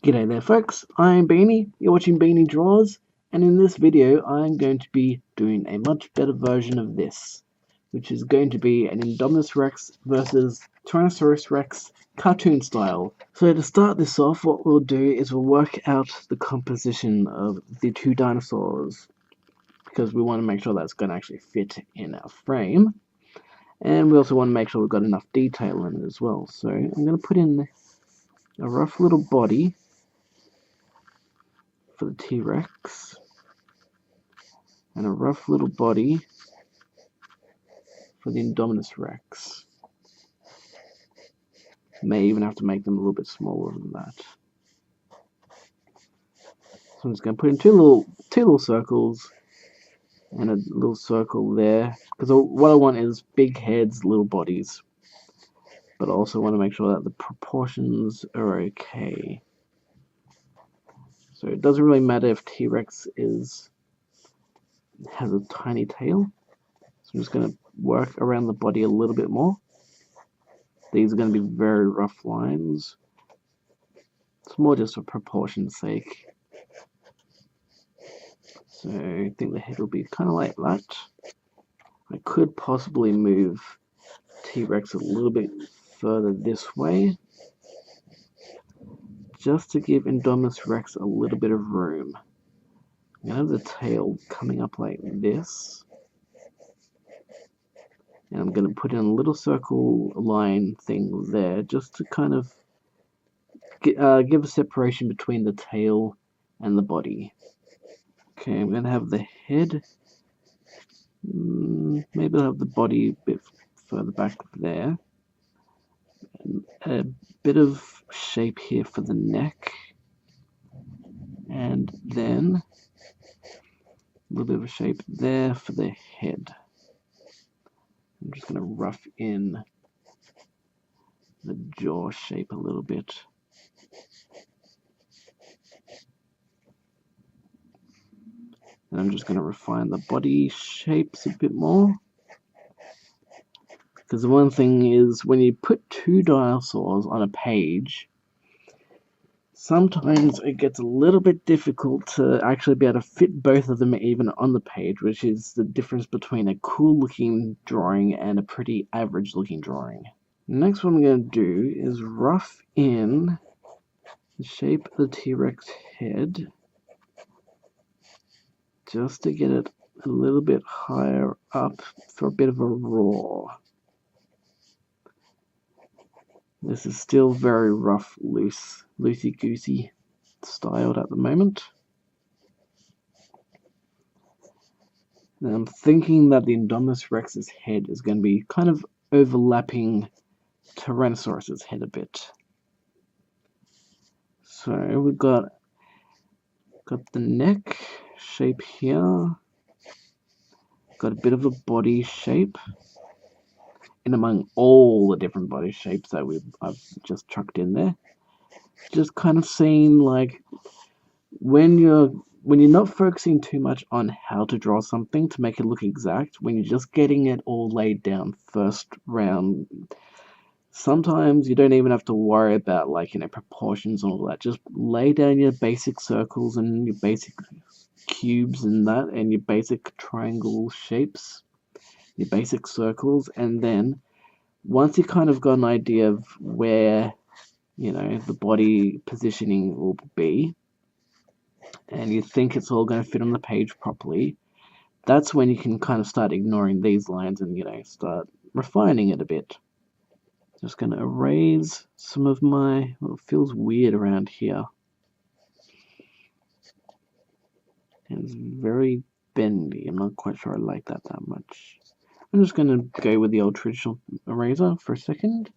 G'day there folks, I'm Beanie, you're watching Beanie Draws, and in this video I'm going to be doing a much better version of this, which is going to be an Indominus Rex versus Tyrannosaurus Rex cartoon style. So to start this off, what we'll do is we'll work out the composition of the two dinosaurs, because we want to make sure that's going to actually fit in our frame, and we also want to make sure we've got enough detail in it as well. So I'm going to put in a rough little body for the T-Rex and a rough little body for the Indominus Rex. May even have to make them a little bit smaller than that. So I'm just going to put in two little circles and a little circle there, because what I want is big heads, little bodies, but I also want to make sure that the proportions are okay. So it doesn't really matter if T-Rex has a tiny tail. So I'm just going to work around the body a little bit more. These are going to be very rough lines. It's more just for proportion's sake. So I think the head will be kind of like that. I could possibly move T-Rex a little bit further this way, just to give Indominus Rex a little bit of room. I'm going to have the tail coming up like this. And I'm going to put in a little circle line thing there, just to kind of give a separation between the tail and the body. Okay, I'm going to have the head. Maybe I'll have the body a bit further back there. A bit of shape here for the neck. And then a little bit of a shape there for the head. I'm just going to rough in the jaw shape a little bit. And I'm just going to refine the body shapes a bit more. Because the one thing is, when you put two dinosaurs on a page, sometimes it gets a little bit difficult to actually be able to fit both of them even on the page, which is the difference between a cool looking drawing and a pretty average looking drawing. Next, what I'm going to do is rough in the shape of the T-Rex head, just to get it a little bit higher up for a bit of a roar. This is still very rough, loosey-goosey styled at the moment. And I'm thinking that the Indominus Rex's head is going to be kind of overlapping Tyrannosaurus's head a bit. So we've got the neck shape here. Got a bit of a body shape. And among all the different body shapes that I've just chucked in there, just kind of seeing like when you're not focusing too much on how to draw something to make it look exact, when you're just getting it all laid down first round, sometimes you don't even have to worry about proportions and all that. Just lay down your basic circles and your basic cubes and that, and your basic triangle shapes, your basic circles, and then once you kind of got an idea of where the body positioning will be, and you think it's all going to fit on the page properly, that's when you can kind of start ignoring these lines and start refining it a bit. Just going to erase some of my what feels weird around here. And it's very bendy. I'm not quite sure I like that much. I'm just going to go with the old traditional eraser for a second.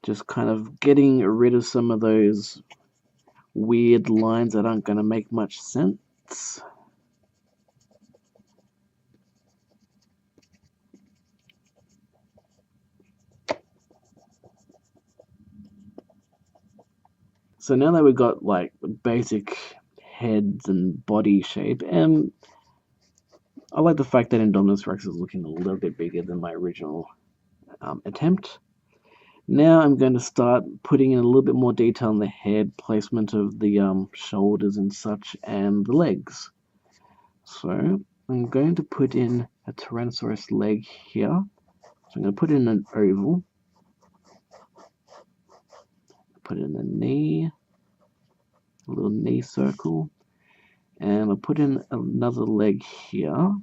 Just kind of getting rid of some of those weird lines that aren't going to make much sense. So now that we've got like the basic heads and body shape, and I like the fact that Indominus Rex is looking a little bit bigger than my original attempt. Now I'm going to start putting in a little bit more detail on the head, placement of the shoulders and such, and the legs. So I'm going to put in a Tyrannosaurus leg here. So I'm going to put in an oval, put in a knee, a little knee circle, and I'll put in another leg here,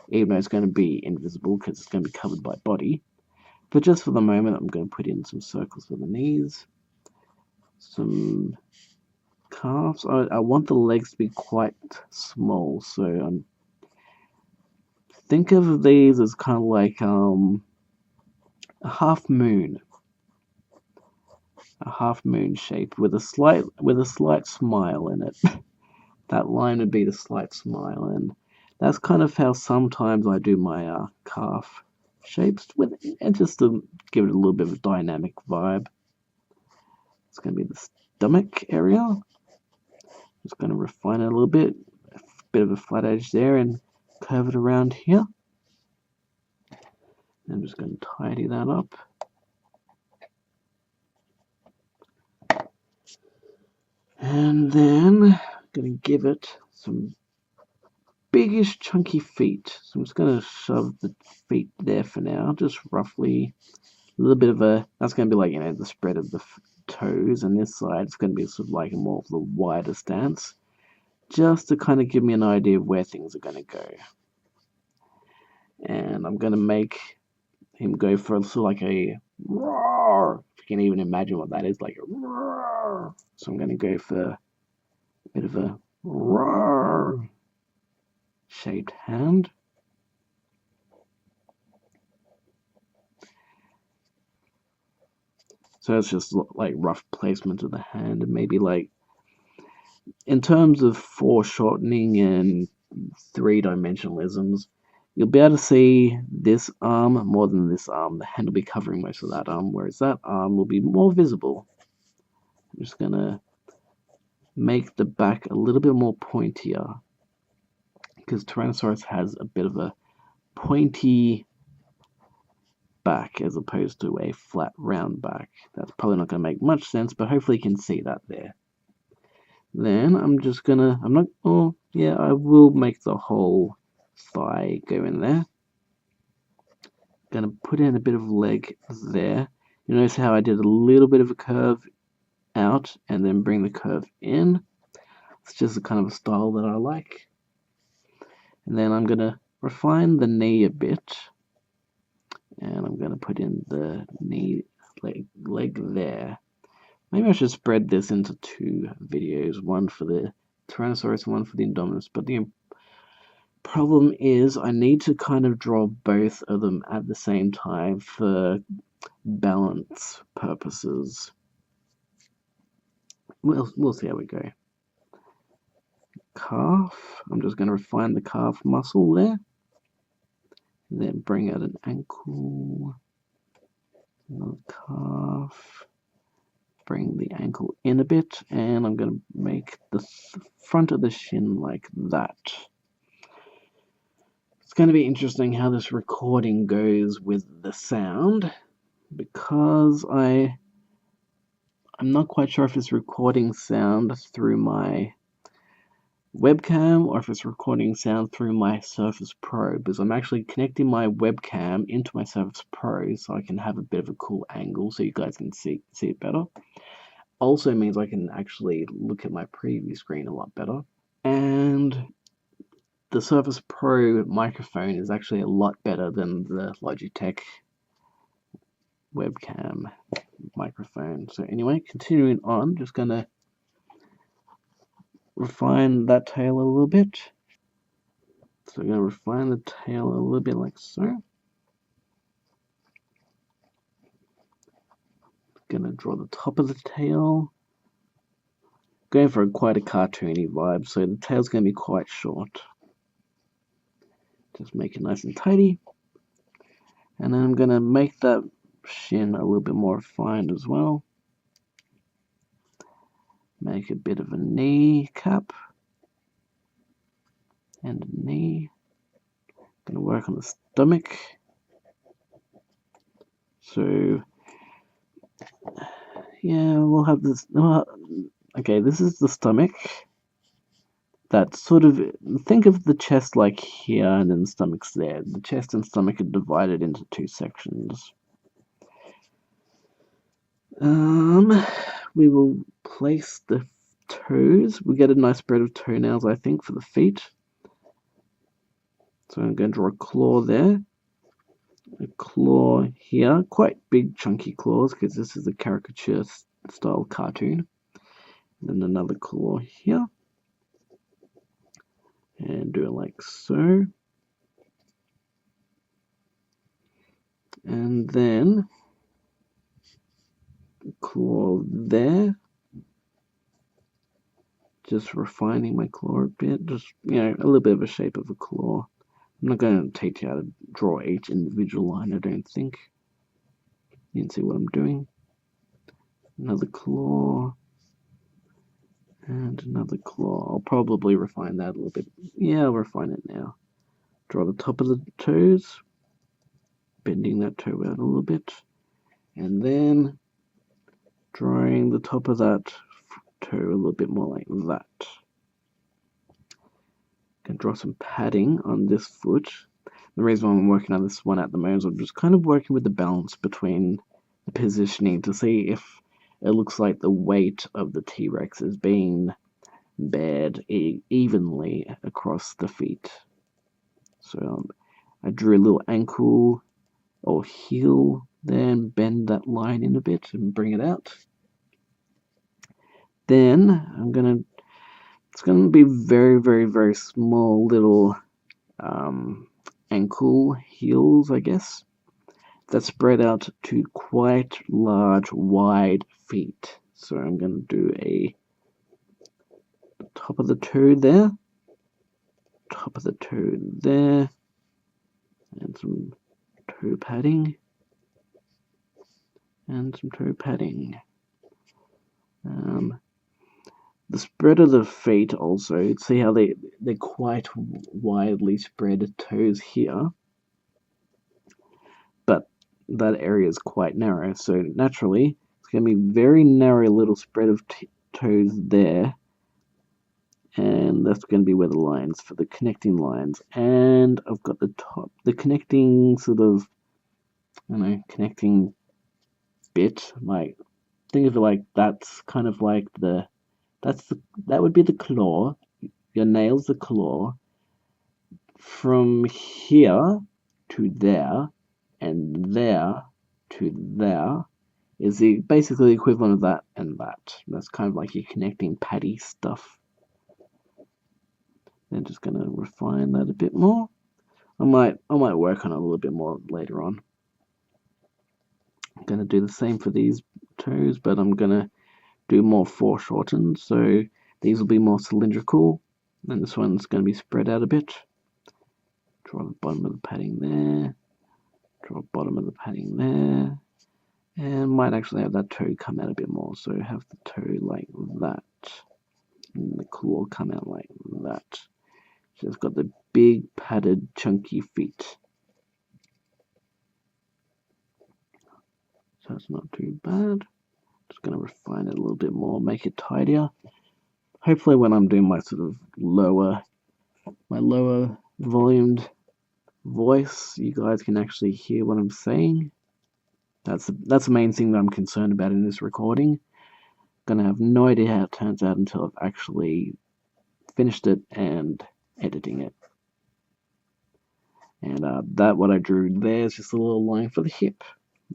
even though it's going to be invisible because it's going to be covered by body. But just for the moment, I'm going to put in some circles for the knees, some calves. I want the legs to be quite small, so think of these as kind of like a half moon shape with a slight smile in it. That line would be the slight smile, and that's kind of how sometimes I do my calf shapes, and just to give it a little bit of a dynamic vibe. It's going to be the stomach area. Just going to refine it a little bit of a flat edge there, and curve it around here. I'm just going to tidy that up. And then I'm going to give it some biggish chunky feet. So I'm just going to shove the feet there for now, just roughly a little bit of that's going to be like, the spread of the toes, and this side it's going to be sort of like more of the wider stance, just to kind of give me an idea of where things are going to go. And I'm going to make him go for sort of like a roar. If you can even imagine what that is, like a roar. So I'm going to go for a bit of a roar shaped hand. So it's just like rough placement of the hand, and maybe like in terms of foreshortening and three-dimensionalisms, you'll be able to see this arm more than this arm. The hand will be covering most of that arm, whereas that arm will be more visible. I'm just going to make the back a little bit more pointier, because Tyrannosaurus has a bit of a pointy back as opposed to a flat round back. That's probably not going to make much sense, but hopefully you can see that there. Then I will make the whole thigh go in there. Gonna put in a bit of leg there. You notice how I did a little bit of a curve out and then bring the curve in. It's just a kind of a style that I like. And then I'm gonna refine the knee a bit, and I'm gonna put in the knee leg there. Maybe I should spread this into two videos, one for the Tyrannosaurus and one for the Indominus, but the problem is I need to kind of draw both of them at the same time for balance purposes. We'll see how we go. Calf, I'm just going to refine the calf muscle there, and then bring out an ankle, another calf, bring the ankle in a bit, and I'm going to make the front of the shin like that. It's going to be interesting how this recording goes with the sound, because I'm not quite sure if it's recording sound through my webcam or if it's recording sound through my Surface Pro, because I'm actually connecting my webcam into my Surface Pro so I can have a bit of a cool angle so you guys can see it better. Also means I can actually look at my preview screen a lot better. And the Surface Pro microphone is actually a lot better than the Logitech webcam microphone. So anyway, continuing on, just gonna refine that tail a little bit. So I'm gonna refine the tail a little bit like so. Gonna draw the top of the tail. Going for quite a cartoony vibe, so the tail's gonna be quite short. Just make it nice and tidy. And then I'm gonna make that shin a little bit more refined as well. Make a bit of a knee cap and a knee. Gonna work on the stomach. So yeah, we'll have this. Okay, this is the stomach. That sort of, think of the chest like here, and then the stomach's there. The chest and stomach are divided into two sections. We will place the toes. We get a nice spread of toenails, I think, for the feet. So I'm going to draw a claw there. A claw here. Quite big, chunky claws, because this is a caricature style cartoon. And then another claw here. And do it like so. And then claw there. Just refining my claw a bit. Just, a little bit of a shape of a claw. I'm not going to teach you how to draw each individual line, I don't think. You can see what I'm doing. Another claw. And another claw. I'll probably refine that a little bit. Yeah, I'll refine it now. Draw the top of the toes. Bending that toe out a little bit. And then drawing the top of that toe a little bit more like that. Can draw some padding on this foot. The reason why I'm working on this one at the moment is I'm just kind of working with the balance between the positioning to see if it looks like the weight of the T-Rex is being bared evenly across the feet. So I drew a little ankle or heel, then bend that line in a bit and bring it out. Then it's gonna be very, very, very small little ankle heels, I guess, that spread out to quite large, wide feet. So I'm going to do a top of the toe there, top of the toe there, and some toe padding, and some toe padding. The spread of the feet also, see how they're quite widely spread toes here, but that area is quite narrow, so naturally it's going to be very narrow little spread of toes there, and that's going to be where the lines for the connecting lines. And I've got the connecting sort of, connecting bit. Like, think of it like that's kind of like that would be the claw. Your nail's the claw. From here to there, and there to there is basically the equivalent of that and that. That's kind of like your connecting patty stuff. Then just gonna refine that a bit more. I might work on it a little bit more later on. I'm gonna do the same for these toes, but I'm gonna do more foreshortened, so these will be more cylindrical, and this one's gonna be spread out a bit. Draw the bottom of the padding there. Draw bottom of the padding there. And might actually have that toe come out a bit more, so have the toe like that. And the claw come out like that. So it's got the big, padded, chunky feet. So it's not too bad. Just going to refine it a little bit more, make it tidier. Hopefully when I'm doing my sort of lower volumed voice, you guys can actually hear what I'm saying. That's the main thing that I'm concerned about in this recording. Gonna have no idea how it turns out until I've actually finished it and editing it. And that what I drew there is just a little line for the hip.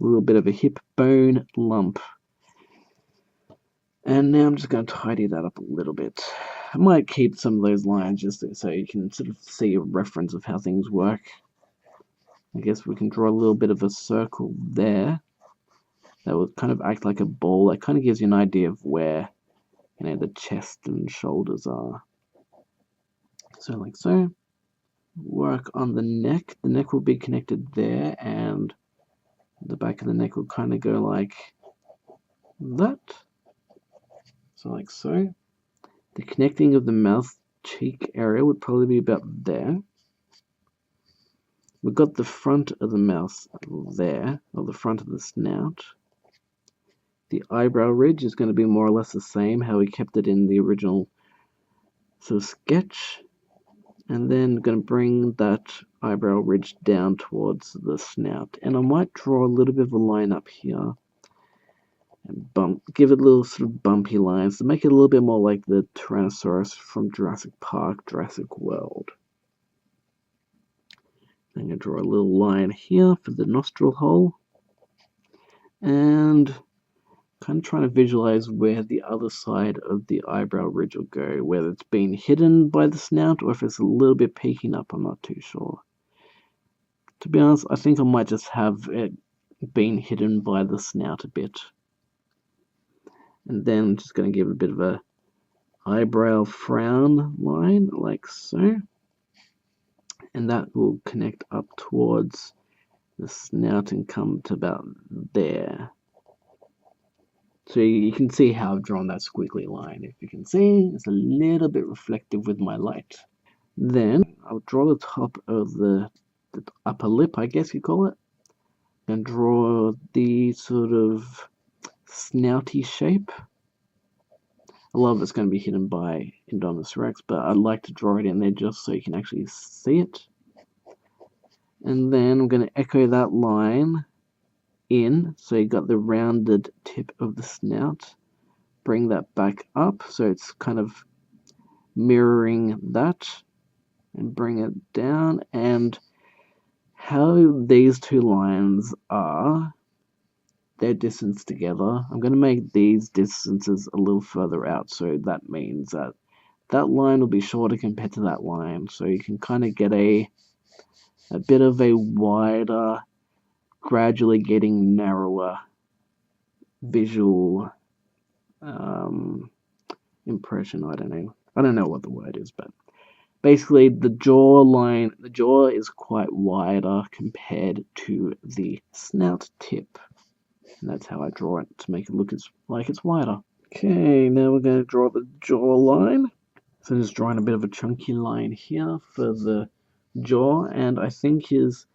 A little bit of a hip bone lump. And now I'm just going to tidy that up a little bit. I might keep some of those lines just so you can sort of see a reference of how things work. I guess we can draw a little bit of a circle there. That would kind of act like a ball. That kind of gives you an idea of where, the chest and shoulders are. So like so. Work on the neck. The neck will be connected there, and the back of the neck will kind of go like that. So like so. The connecting of the mouth cheek area would probably be about there. We've got the front of the mouth there, or the front of the snout. The eyebrow ridge is going to be more or less the same, how we kept it in the original sort of sketch. And then going to bring that eyebrow ridge down towards the snout. And I might draw a little bit of a line up here. And give it a little sort of bumpy lines to make it a little bit more like the Tyrannosaurus from Jurassic Park, Jurassic World. I'm going to draw a little line here for the nostril hole. And kind of trying to visualize where the other side of the eyebrow ridge will go, whether it's been hidden by the snout or if it's a little bit peeking up. I'm not too sure. To be honest, I think I might just have it being hidden by the snout a bit. And then I'm just going to give it a bit of a eyebrow frown line, like so. And that will connect up towards the snout and come to about there. So you can see how I've drawn that squiggly line. If you can see, it's a little bit reflective with my light. Then I'll draw the top of the upper lip, I guess you call it. And draw the sort of snouty shape. A lot of it's going to be hidden by Indominus Rex, but I'd like to draw it in there just so you can actually see it. And then I'm going to echo that line in, so you got the rounded tip of the snout. Bring that back up, so it's kind of mirroring that. And bring it down, and how these two lines are, their distance together, I'm going to make these distances a little further out, so that means that that line will be shorter compared to that line, so you can kind of get a bit of a wider, gradually getting narrower visual impression. I don't know what the word is, but basically the jaw is quite wider compared to the snout tip. And that's how I draw it, to make it look like it's wider. Okay, now we're going to draw the jaw line. So I'm just drawing a bit of a chunky line here for the jaw, and I think his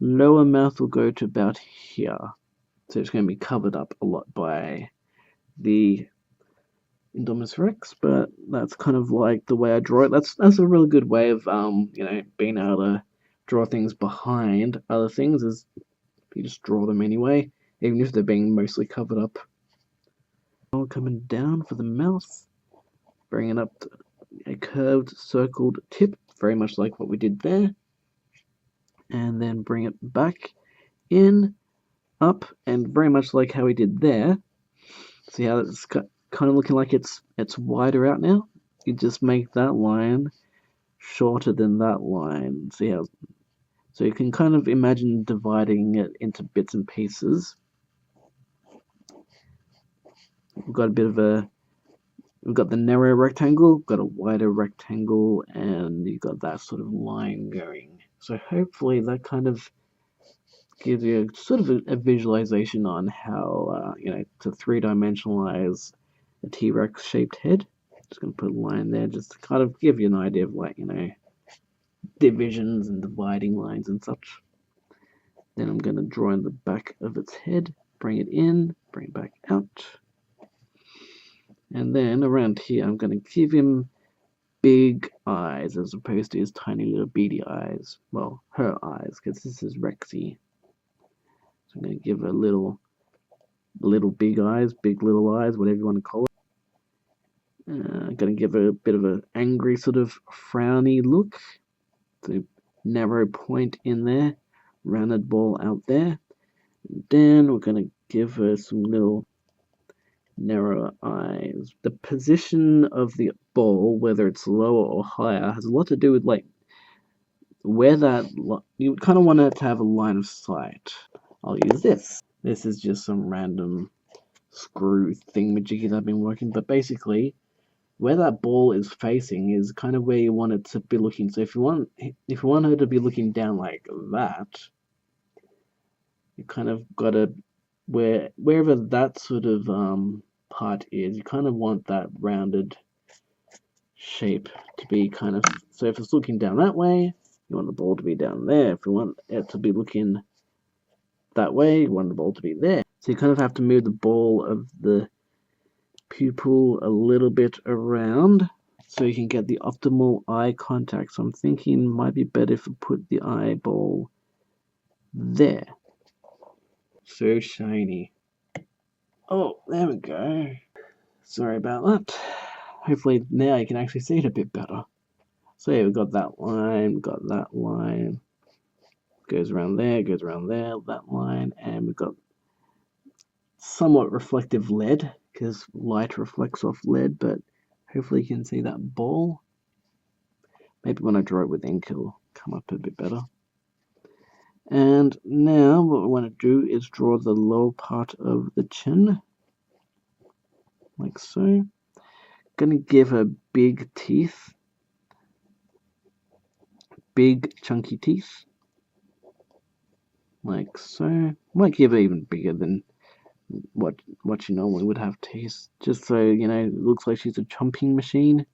lower mouth will go to about here. So it's going to be covered up a lot by the Indominus Rex, but that's kind of like the way I draw it. That's a really good way of being able to draw things behind other things, is you just draw them anyway, even if they're being mostly covered up. Coming down for the mouth, bring it up to a curved circled tip, very much like what we did there, and then bring it back in, up, and very much like how we did there. See how it's kind of looking like it's wider out now? You just make that line shorter than that line. See how? So you can kind of imagine dividing it into bits and pieces. We've got we've got the narrow rectangle, got a wider rectangle, and you've got that sort of line going. So hopefully that kind of gives you sort of a visualization on how to three-dimensionalize a T-Rex shaped head. Just going to put a line there just to kind of give you an idea of divisions and dividing lines and such. Then I'm going to draw in the back of its head, bring it in, bring it back out. And then around here I'm going to give him big eyes as opposed to his tiny little beady eyes. Well, her eyes, because this is Rexy. So I'm going to give her little big eyes, big little eyes, whatever you want to call it. I'm going to give her a bit of an angry sort of frowny look. So narrow point in there, rounded ball out there. And then we're going to give her some little narrower eyes. The position of the ball, whether it's lower or higher, has a lot to do with where you kind of want it to have a line of sight. I'll use this. This is just some random screw thingamajiggy that I've been working, but basically where that ball is facing is kind of where you want it to be looking. So if you want her to be looking down like that, you kind of got to wherever that sort of part is, you kind of want that rounded shape to be kind of, so if it's looking down that way, you want the ball to be down there. If you want it to be looking that way, you want the ball to be there. So you kind of have to move the ball of the pupil a little bit around so you can get the optimal eye contact. So I'm thinking it might be better if we put the eyeball there. So shiny. Oh, there we go. Sorry about that. Hopefully now you can actually see it a bit better. So yeah, we've got that line, we've got that line. Goes around there, that line, and we've got somewhat reflective lead, because light reflects off lead, but hopefully you can see that ball. Maybe when I draw it with ink it'll come up a bit better. And now what we want to do is draw the lower part of the chin, like so. Gonna give her big teeth, big chunky teeth, like so. Might give her even bigger than what she normally would have teeth, just so you know it looks like she's a chomping machine.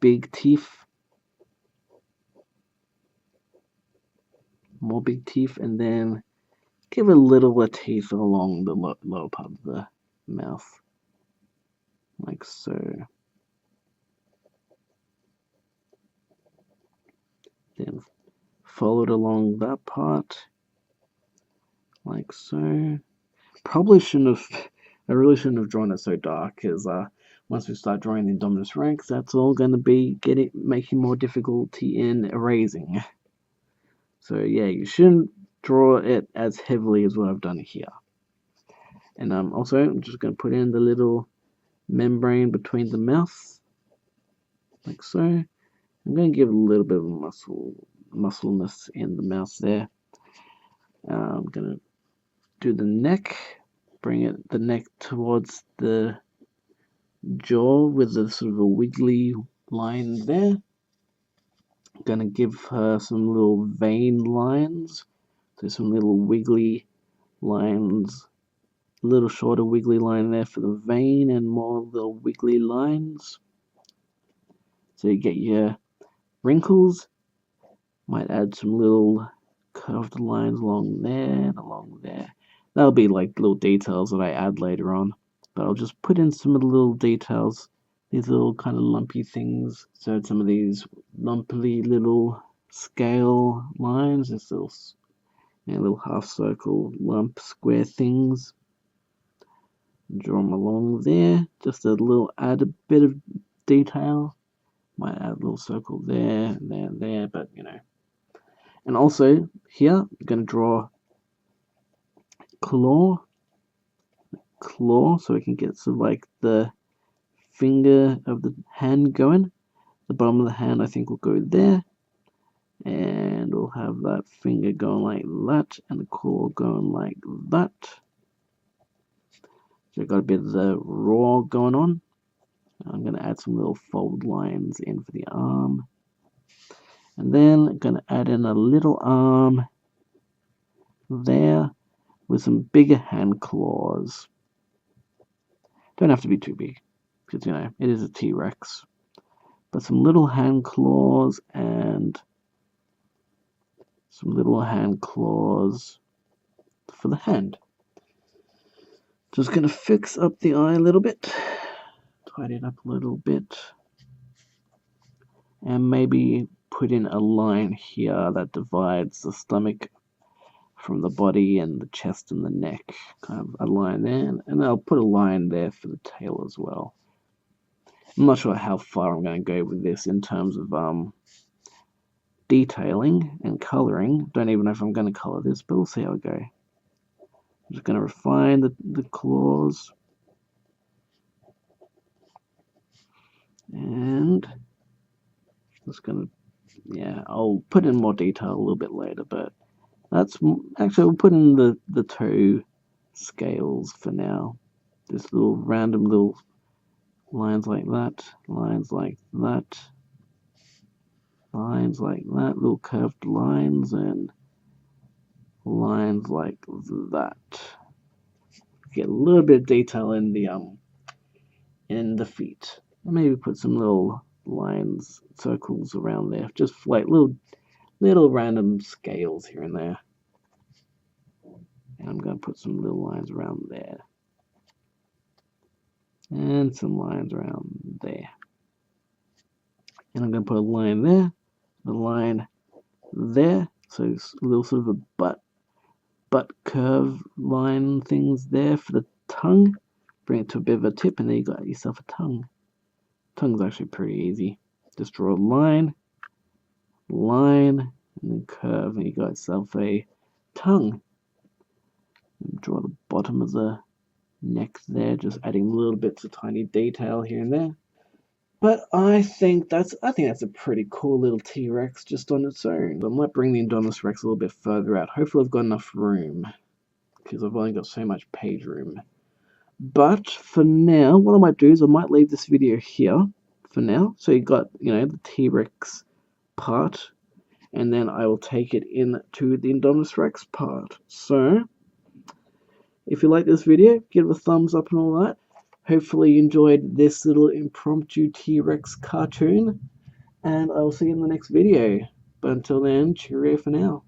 Big teeth, more big teeth, and then give a little teeth along the lower part of the mouth, like so. Then followed along that part, like so. Probably shouldn't have. I really shouldn't have drawn it so dark, because once we start drawing the Indominus Rex, that's all going to be making more difficulty in erasing. So yeah, you shouldn't draw it as heavily as what I've done here. And also, I'm just going to put in the little membrane between the mouth, like so. I'm going to give a little bit of muscleness in the mouth there. I'm going to do the neck, bring the neck towards the jaw with a sort of a wiggly line there. I'm going to give her some little vein lines, so some little wiggly lines, a little shorter wiggly line there for the vein, and more little wiggly lines. So you get your wrinkles. Might add some little curved lines along there and along there. That'll be like little details that I add later on. But I'll just put in some of the little details, these little kind of lumpy things. So some of these lumpy little scale lines, this little half circle lump square things. Draw them along there. Just add a bit of detail. Might add a little circle there, there, but you know. And also here, I'm going to draw claw, so we can get sort of like the finger of the hand going. The bottom of the hand, I think, will go there, and we'll have that finger going like that, and the claw going like that. So we've got a bit of the raw going on. I'm going to add some little fold lines in for the arm. And then I'm going to add in a little arm there with some bigger hand claws. Don't have to be too big, because, you know, it is a T-Rex. But some little hand claws and some little hand claws for the hand. Just going to fix up the eye a little bit. Tidy it up a little bit. And maybe put in a line here that divides the stomach from the body and the chest and the neck. Kind of a line there. And I'll put a line there for the tail as well. I'm not sure how far I'm going to go with this in terms of detailing and colouring. Don't even know if I'm going to colour this, but we'll see how I go. I'm just going to refine the claws. And just going to, yeah, I'll put in more detail a little bit later, but that's actually, we'll put in the toe scales for now. This little random little lines like that, lines like that, lines like that, little curved lines, and lines like that. Get a little bit of detail in the feet. Maybe put some little lines, circles around there, just like little random scales here and there. And I'm going to put some little lines around there. And some lines around there. And I'm going to put a line there, a line there. So it's a little sort of a butt curve line things there for the tongue. Bring it to a bit of a tip, and then you got yourself a tongue. Tongue's actually pretty easy. Just draw a line, and then curve, and you got yourself a tongue. And draw the bottom of the neck there, just adding little bits of tiny detail here and there. But I think that's a pretty cool little T-Rex just on its own. I might bring the Indominus Rex a little bit further out. Hopefully I've got enough room, because I've only got so much page room. But for now, what I might do is I might leave this video here for now. So you got, the T-Rex part, and then I will take it into the Indominus Rex part. So if you like this video, give it a thumbs up and all that. Hopefully you enjoyed this little impromptu T-Rex cartoon, and I will see you in the next video. But until then, cheerio for now.